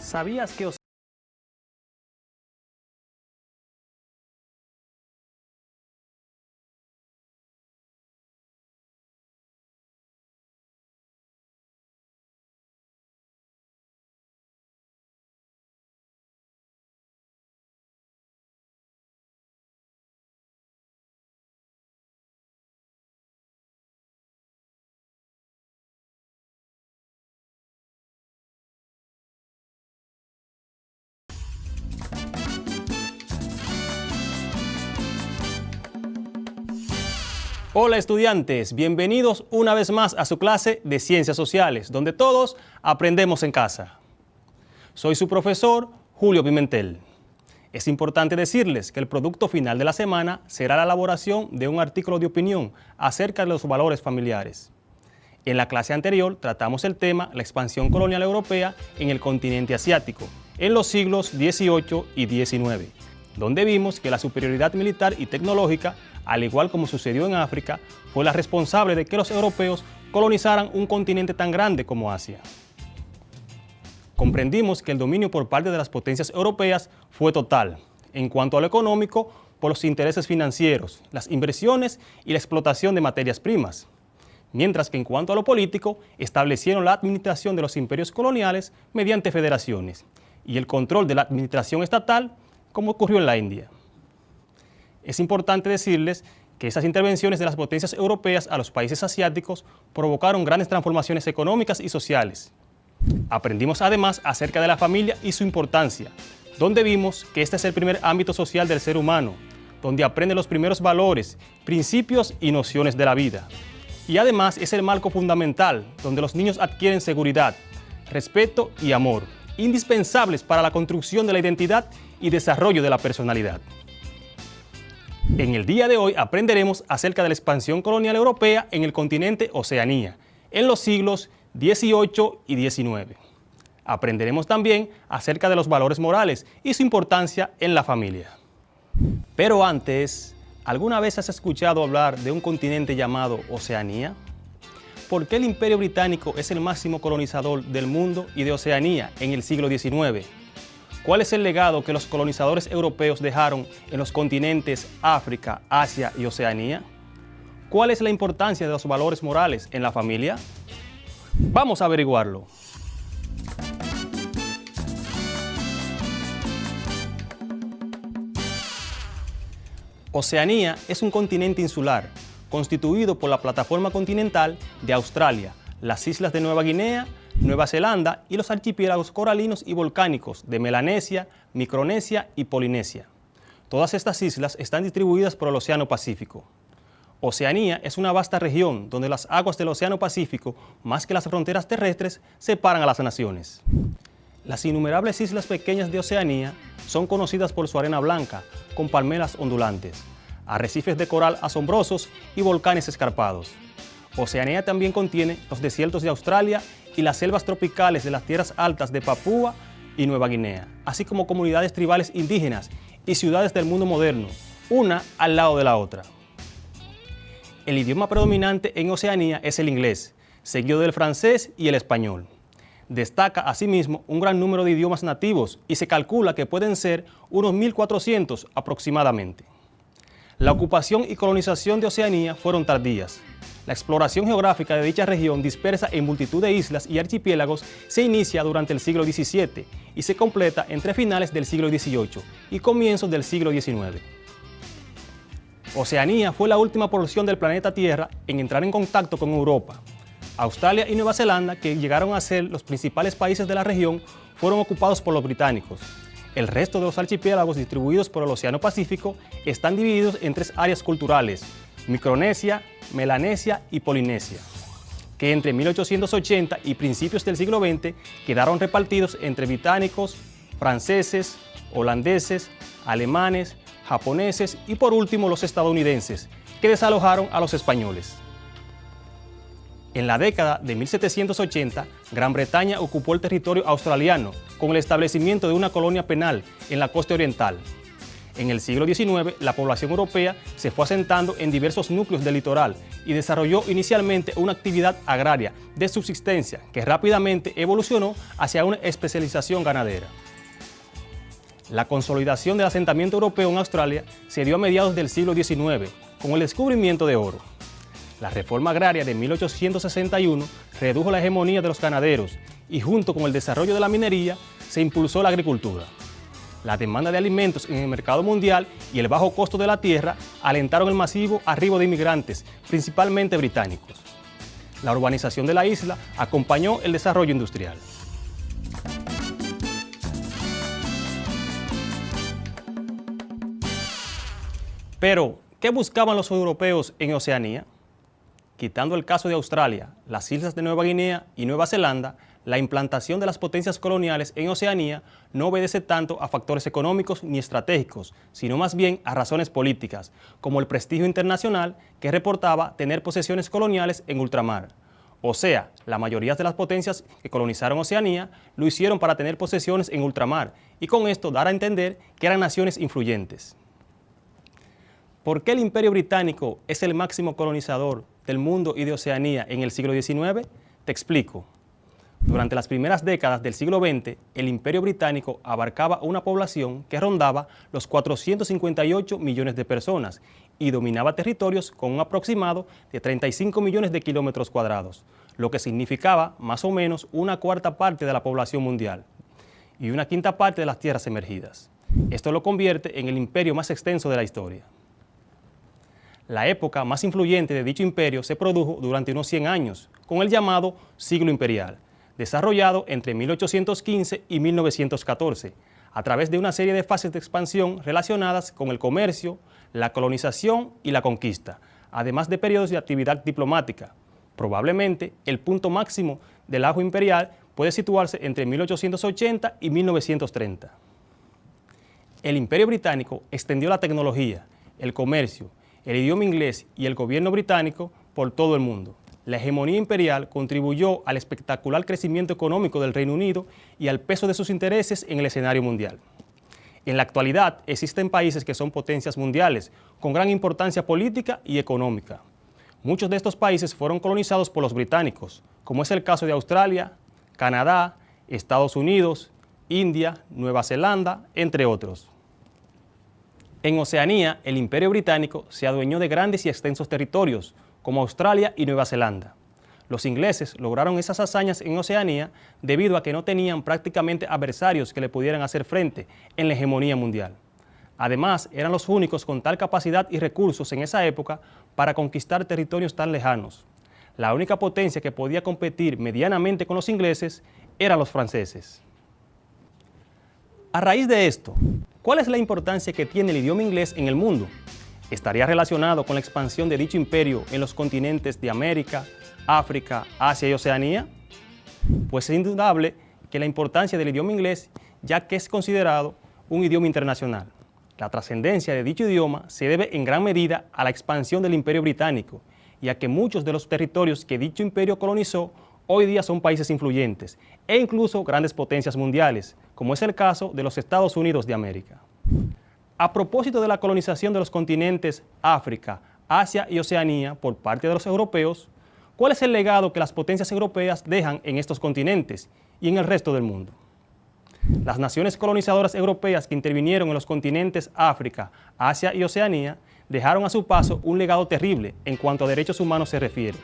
¿Sabías que Hola estudiantes, bienvenidos una vez más a su clase de Ciencias Sociales, donde todos aprendemos en casa. Soy su profesor, Julio Pimentel. Es importante decirles que el producto final de la semana será la elaboración de un artículo de opinión acerca de los valores familiares. En la clase anterior tratamos el tema la expansión colonial europea en el continente asiático, en los siglos XVIII y XIX, donde vimos que la superioridad militar y tecnológica, al igual como sucedió en África, fue la responsable de que los europeos colonizaran un continente tan grande como Asia. Comprendimos que el dominio por parte de las potencias europeas fue total, en cuanto a lo económico, por los intereses financieros, las inversiones y la explotación de materias primas, mientras que en cuanto a lo político, establecieron la administración de los imperios coloniales mediante federaciones y el control de la administración estatal, como ocurrió en la India. Es importante decirles que esas intervenciones de las potencias europeas a los países asiáticos provocaron grandes transformaciones económicas y sociales. Aprendimos además acerca de la familia y su importancia, donde vimos que este es el primer ámbito social del ser humano, donde aprende los primeros valores, principios y nociones de la vida. Y además es el marco fundamental, donde los niños adquieren seguridad, respeto y amor, indispensables para la construcción de la identidad y desarrollo de la personalidad. En el día de hoy aprenderemos acerca de la expansión colonial europea en el continente Oceanía, en los siglos XVIII y XIX. Aprenderemos también acerca de los valores morales y su importancia en la familia. Pero antes, ¿alguna vez has escuchado hablar de un continente llamado Oceanía? ¿Por qué el Imperio Británico es el máximo colonizador del mundo y de Oceanía en el siglo XIX? ¿Cuál es el legado que los colonizadores europeos dejaron en los continentes África, Asia y Oceanía? ¿Cuál es la importancia de los valores morales en la familia? Vamos a averiguarlo. Oceanía es un continente insular, constituido por la plataforma continental de Australia, las islas de Nueva Guinea, Nueva Zelanda y los archipiélagos coralinos y volcánicos de Melanesia, Micronesia y Polinesia. Todas estas islas están distribuidas por el Océano Pacífico. Oceanía es una vasta región donde las aguas del Océano Pacífico, más que las fronteras terrestres, separan a las naciones. Las innumerables islas pequeñas de Oceanía son conocidas por su arena blanca, con palmeras ondulantes, arrecifes de coral asombrosos y volcanes escarpados. Oceanía también contiene los desiertos de Australia y las selvas tropicales de las tierras altas de Papúa y Nueva Guinea, así como comunidades tribales indígenas y ciudades del mundo moderno, una al lado de la otra. El idioma predominante en Oceanía es el inglés, seguido del francés y el español. Destaca asimismo un gran número de idiomas nativos y se calcula que pueden ser unos 1.400 aproximadamente. La ocupación y colonización de Oceanía fueron tardías. La exploración geográfica de dicha región, dispersa en multitud de islas y archipiélagos, se inicia durante el siglo XVII y se completa entre finales del siglo XVIII y comienzos del siglo XIX. Oceanía fue la última porción del planeta Tierra en entrar en contacto con Europa. Australia y Nueva Zelanda, que llegaron a ser los principales países de la región, fueron ocupados por los británicos. El resto de los archipiélagos distribuidos por el Océano Pacífico están divididos en tres áreas culturales: Micronesia, Melanesia y Polinesia, que entre 1880 y principios del siglo XX quedaron repartidos entre británicos, franceses, holandeses, alemanes, japoneses y por último los estadounidenses, que desalojaron a los españoles. En la década de 1780, Gran Bretaña ocupó el territorio australiano con el establecimiento de una colonia penal en la costa oriental. En el siglo XIX, la población europea se fue asentando en diversos núcleos del litoral y desarrolló inicialmente una actividad agraria de subsistencia que rápidamente evolucionó hacia una especialización ganadera. La consolidación del asentamiento europeo en Australia se dio a mediados del siglo XIX, con el descubrimiento de oro. La reforma agraria de 1861 redujo la hegemonía de los ganaderos y junto con el desarrollo de la minería se impulsó la agricultura. La demanda de alimentos en el mercado mundial y el bajo costo de la tierra alentaron el masivo arribo de inmigrantes, principalmente británicos. La urbanización de la isla acompañó el desarrollo industrial. Pero, ¿qué buscaban los europeos en Oceanía? Quitando el caso de Australia, las islas de Nueva Guinea y Nueva Zelanda, la implantación de las potencias coloniales en Oceanía no obedece tanto a factores económicos ni estratégicos, sino más bien a razones políticas, como el prestigio internacional que reportaba tener posesiones coloniales en ultramar. O sea, la mayoría de las potencias que colonizaron Oceanía lo hicieron para tener posesiones en ultramar y con esto dar a entender que eran naciones influyentes. ¿Por qué el Imperio Británico es el máximo colonizador del mundo y de Oceanía en el siglo XIX? Te explico. Durante las primeras décadas del siglo XX, el Imperio Británico abarcaba una población que rondaba los 458 millones de personas y dominaba territorios con un aproximado de 35 millones de kilómetros cuadrados, lo que significaba más o menos una cuarta parte de la población mundial y una quinta parte de las tierras emergidas. Esto lo convierte en el imperio más extenso de la historia. La época más influyente de dicho imperio se produjo durante unos 100 años, con el llamado Siglo Imperial, desarrollado entre 1815 y 1914, a través de una serie de fases de expansión relacionadas con el comercio, la colonización y la conquista, además de periodos de actividad diplomática. Probablemente el punto máximo del auge imperial puede situarse entre 1880 y 1930. El Imperio Británico extendió la tecnología, el comercio, el idioma inglés y el gobierno británico por todo el mundo. La hegemonía imperial contribuyó al espectacular crecimiento económico del Reino Unido y al peso de sus intereses en el escenario mundial. En la actualidad existen países que son potencias mundiales, con gran importancia política y económica. Muchos de estos países fueron colonizados por los británicos, como es el caso de Australia, Canadá, Estados Unidos, India, Nueva Zelanda, entre otros. En Oceanía, el Imperio Británico se adueñó de grandes y extensos territorios, como Australia y Nueva Zelanda. Los ingleses lograron esas hazañas en Oceanía debido a que no tenían prácticamente adversarios que le pudieran hacer frente en la hegemonía mundial. Además, eran los únicos con tal capacidad y recursos en esa época para conquistar territorios tan lejanos. La única potencia que podía competir medianamente con los ingleses eran los franceses. A raíz de esto, ¿cuál es la importancia que tiene el idioma inglés en el mundo? ¿Estaría relacionado con la expansión de dicho imperio en los continentes de América, África, Asia y Oceanía? Pues es indudable que la importancia del idioma inglés, ya que es considerado un idioma internacional. La trascendencia de dicho idioma se debe en gran medida a la expansión del Imperio Británico y a que muchos de los territorios que dicho imperio colonizó hoy día son países influyentes e incluso grandes potencias mundiales, como es el caso de los Estados Unidos de América. A propósito de la colonización de los continentes África, Asia y Oceanía por parte de los europeos, ¿cuál es el legado que las potencias europeas dejan en estos continentes y en el resto del mundo? Las naciones colonizadoras europeas que intervinieron en los continentes África, Asia y Oceanía dejaron a su paso un legado terrible en cuanto a derechos humanos se refiere.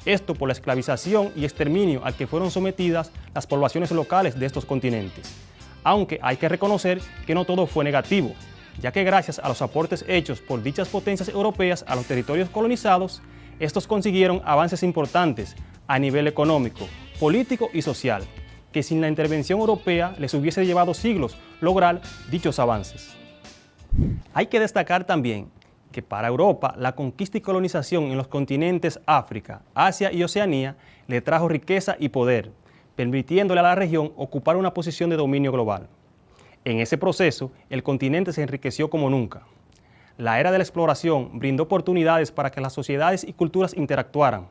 Esto por la esclavización y exterminio al que fueron sometidas las poblaciones locales de estos continentes. Aunque hay que reconocer que no todo fue negativo, ya que gracias a los aportes hechos por dichas potencias europeas a los territorios colonizados, estos consiguieron avances importantes a nivel económico, político y social, que sin la intervención europea les hubiese llevado siglos lograr dichos avances. Hay que destacar también que para Europa la conquista y colonización en los continentes África, Asia y Oceanía le trajo riqueza y poder, permitiéndole a la región ocupar una posición de dominio global. En ese proceso, el continente se enriqueció como nunca. La era de la exploración brindó oportunidades para que las sociedades y culturas interactuaran,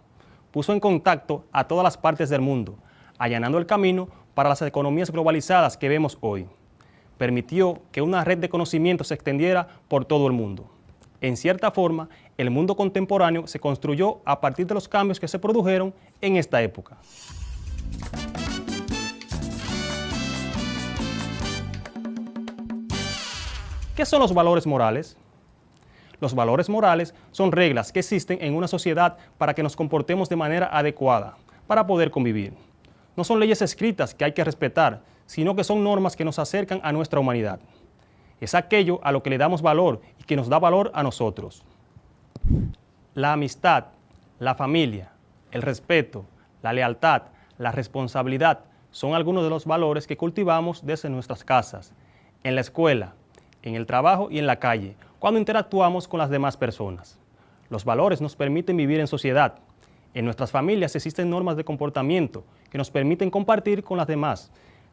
puso en contacto a todas las partes del mundo, allanando el camino para las economías globalizadas que vemos hoy. permitió que una red de conocimiento se extendiera por todo el mundo. En cierta forma, el mundo contemporáneo se construyó a partir de los cambios que se produjeron en esta época. ¿Qué son los valores morales? Los valores morales son reglas que existen en una sociedad para que nos comportemos de manera adecuada, para poder convivir. No son leyes escritas que hay que respetar, sino que son normas que nos acercan a nuestra humanidad. Es aquello a lo que le damos valor y que nos da valor a nosotros. La amistad, la familia, el respeto, la lealtad, la responsabilidad son algunos de los valores que cultivamos desde nuestras casas, en la escuela, en el trabajo y en la calle, cuando interactuamos con las demás personas. Los valores nos permiten vivir en sociedad. En nuestras familias existen normas de comportamiento que nos permiten compartir con las demás.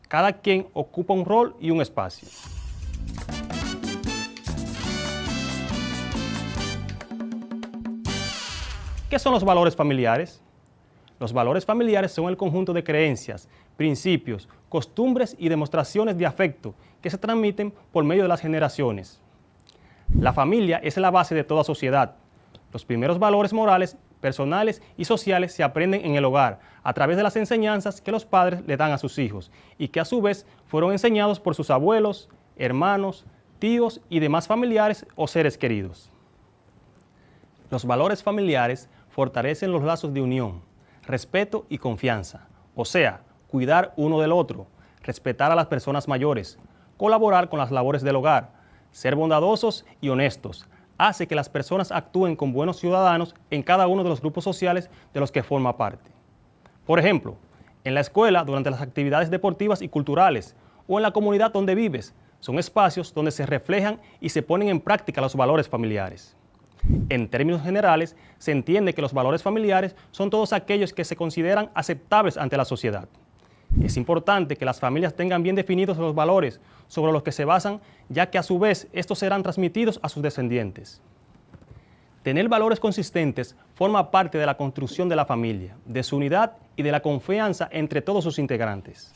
Cada quien ocupa un rol y un espacio. ¿Qué son los valores familiares? Los valores familiares son el conjunto de creencias, principios, costumbres y demostraciones de afecto que se transmiten por medio de las generaciones. La familia es la base de toda sociedad. Los primeros valores morales, personales y sociales se aprenden en el hogar a través de las enseñanzas que los padres le dan a sus hijos y que a su vez fueron enseñados por sus abuelos, hermanos, tíos y demás familiares o seres queridos. Los valores familiares fortalecen los lazos de unión, respeto y confianza, o sea, cuidar uno del otro, respetar a las personas mayores, colaborar con las labores del hogar, ser bondadosos y honestos, hace que las personas actúen como buenos ciudadanos en cada uno de los grupos sociales de los que forma parte. Por ejemplo, en la escuela, durante las actividades deportivas y culturales, o en la comunidad donde vives, son espacios donde se reflejan y se ponen en práctica los valores familiares. En términos generales, se entiende que los valores familiares son todos aquellos que se consideran aceptables ante la sociedad. Es importante que las familias tengan bien definidos los valores sobre los que se basan, ya que a su vez estos serán transmitidos a sus descendientes. Tener valores consistentes forma parte de la construcción de la familia, de su unidad y de la confianza entre todos sus integrantes.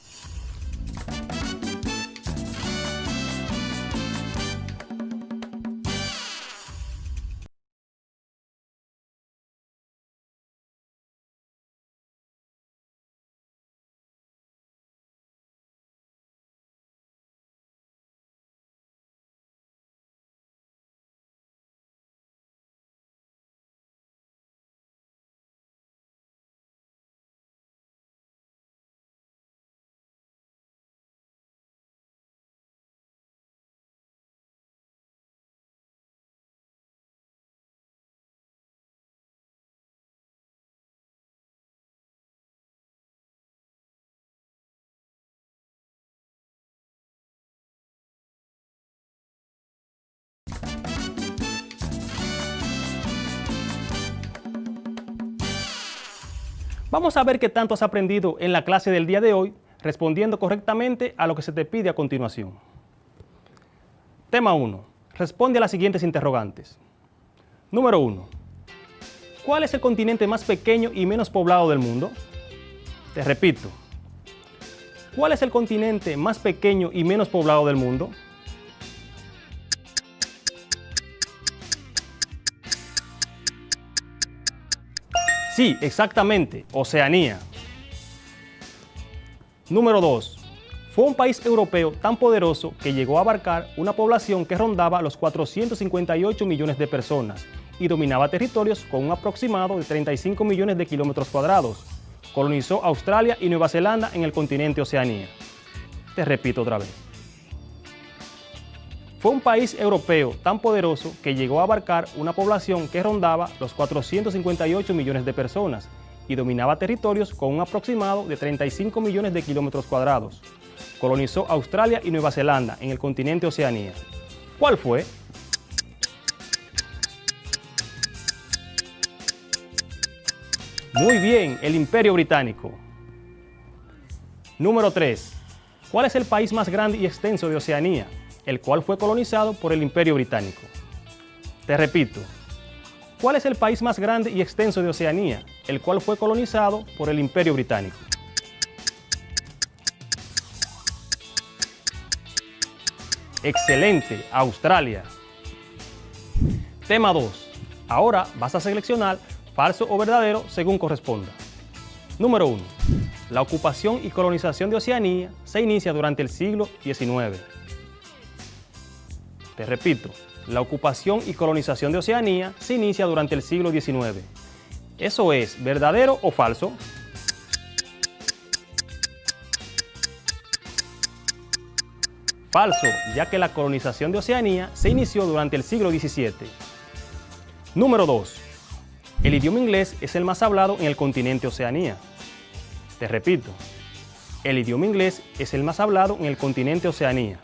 Vamos a ver qué tanto has aprendido en la clase del día de hoy, respondiendo correctamente a lo que se te pide a continuación. Tema 1. Responde a las siguientes interrogantes. Número 1. ¿Cuál es el continente más pequeño y menos poblado del mundo? Te repito. ¿Cuál es el continente más pequeño y menos poblado del mundo? Sí, exactamente, Oceanía. Número 2. Fue un país europeo tan poderoso que llegó a abarcar una población que rondaba los 458 millones de personas y dominaba territorios con un aproximado de 35 millones de kilómetros cuadrados. Colonizó Australia y Nueva Zelanda en el continente Oceanía. Te repito otra vez. Fue un país europeo tan poderoso que llegó a abarcar una población que rondaba los 458 millones de personas y dominaba territorios con un aproximado de 35 millones de kilómetros cuadrados. Colonizó Australia y Nueva Zelanda en el continente Oceanía. ¿Cuál fue? Muy bien, el Imperio Británico. Número 3. ¿Cuál es el país más grande y extenso de Oceanía, el cual fue colonizado por el Imperio Británico? Te repito, ¿cuál es el país más grande y extenso de Oceanía, el cual fue colonizado por el Imperio Británico? Excelente, Australia. Tema 2. Ahora vas a seleccionar falso o verdadero según corresponda. Número 1. La ocupación y colonización de Oceanía se inicia durante el siglo XIX. Te repito, la ocupación y colonización de Oceanía se inicia durante el siglo XIX. ¿Eso es verdadero o falso? Falso, ya que la colonización de Oceanía se inició durante el siglo XVII. Número 2. El idioma inglés es el más hablado en el continente Oceanía. Te repito, el idioma inglés es el más hablado en el continente Oceanía.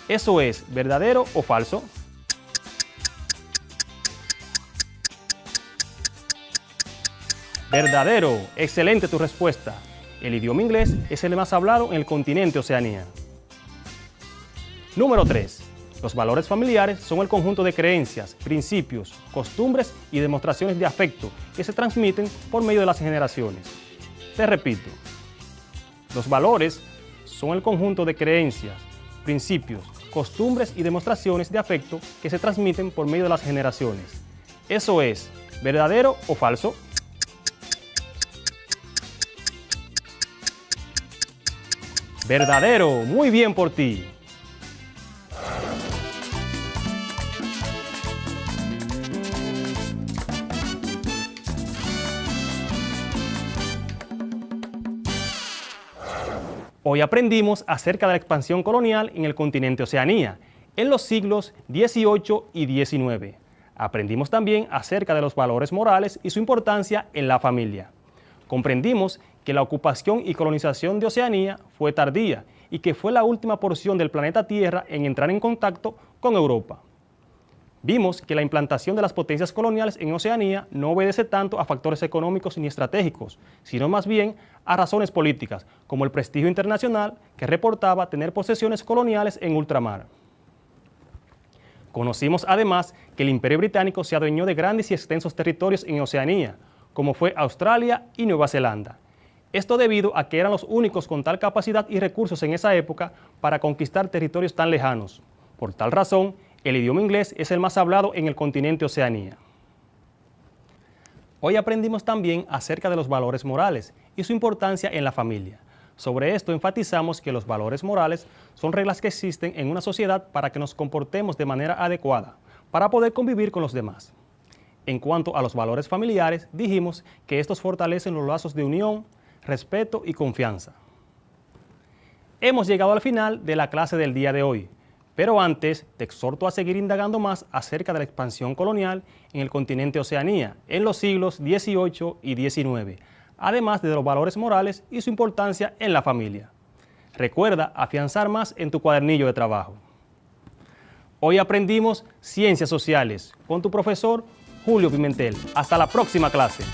¿Eso es verdadero o falso? Verdadero, excelente tu respuesta. El idioma inglés es el más hablado en el continente Oceanía. Número 3. Los valores familiares son el conjunto de creencias, principios, costumbres y demostraciones de afecto que se transmiten por medio de las generaciones. Te repito, los valores son el conjunto de creencias, principios, costumbres y demostraciones de afecto que se transmiten por medio de las generaciones. ¿Eso es verdadero o falso? Verdadero, muy bien por ti. Hoy aprendimos acerca de la expansión colonial en el continente Oceanía, en los siglos XVIII y XIX. Aprendimos también acerca de los valores morales y su importancia en la familia. Comprendimos que la ocupación y colonización de Oceanía fue tardía y que fue la última porción del planeta Tierra en entrar en contacto con Europa. Vimos que la implantación de las potencias coloniales en Oceanía no obedece tanto a factores económicos ni estratégicos, sino más bien a razones políticas, como el prestigio internacional que reportaba tener posesiones coloniales en ultramar. Conocimos además que el Imperio Británico se adueñó de grandes y extensos territorios en Oceanía, como fue Australia y Nueva Zelanda. Esto debido a que eran los únicos con tal capacidad y recursos en esa época para conquistar territorios tan lejanos. Por tal razón, el idioma inglés es el más hablado en el continente Oceanía. Hoy aprendimos también acerca de los valores morales y su importancia en la familia. Sobre esto enfatizamos que los valores morales son reglas que existen en una sociedad para que nos comportemos de manera adecuada, para poder convivir con los demás. En cuanto a los valores familiares, dijimos que estos fortalecen los lazos de unión, respeto y confianza. Hemos llegado al final de la clase del día de hoy. Pero antes, te exhorto a seguir indagando más acerca de la expansión colonial en el continente Oceanía en los siglos XVIII y XIX, además de los valores morales y su importancia en la familia. Recuerda afianzar más en tu cuadernillo de trabajo. Hoy aprendimos Ciencias Sociales con tu profesor Julio Pimentel. Hasta la próxima clase.